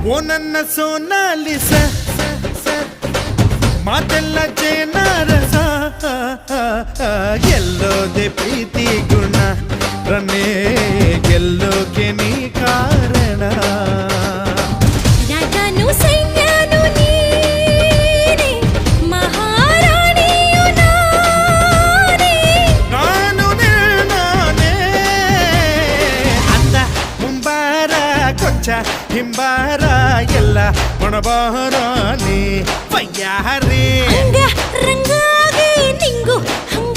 ಓ ನನ್ನ ಸೋನಾಲಿಸ ಮಾತೆಲ್ಲ ಜೇನಾರಸ ಗೆಲ್ಲೋದೆ ಪ್ರೀತಿ ಗುಣ ರನ್ನೇ ಗೆಲ್ಲೋಕೆ ನೀ ಕಾರಣ ರಾಜಾನು ಸೈನ್ಯನು ನೀನೆ ಮಹಾರಾಣಿಯು ನಾನೇ ನಾನು ನಾನೇ ಅಂದ ಮುಂಬಾರ ಕೊಂಚ ಹಿಂಬಾರ ಎಲ್ಲ ಒಣಬಾರ ನೀ ಬಯ್ಯಾರಿ ಹಂಗ ರಂಗಾಗಿ ನಿಂಗು ಹಂಗ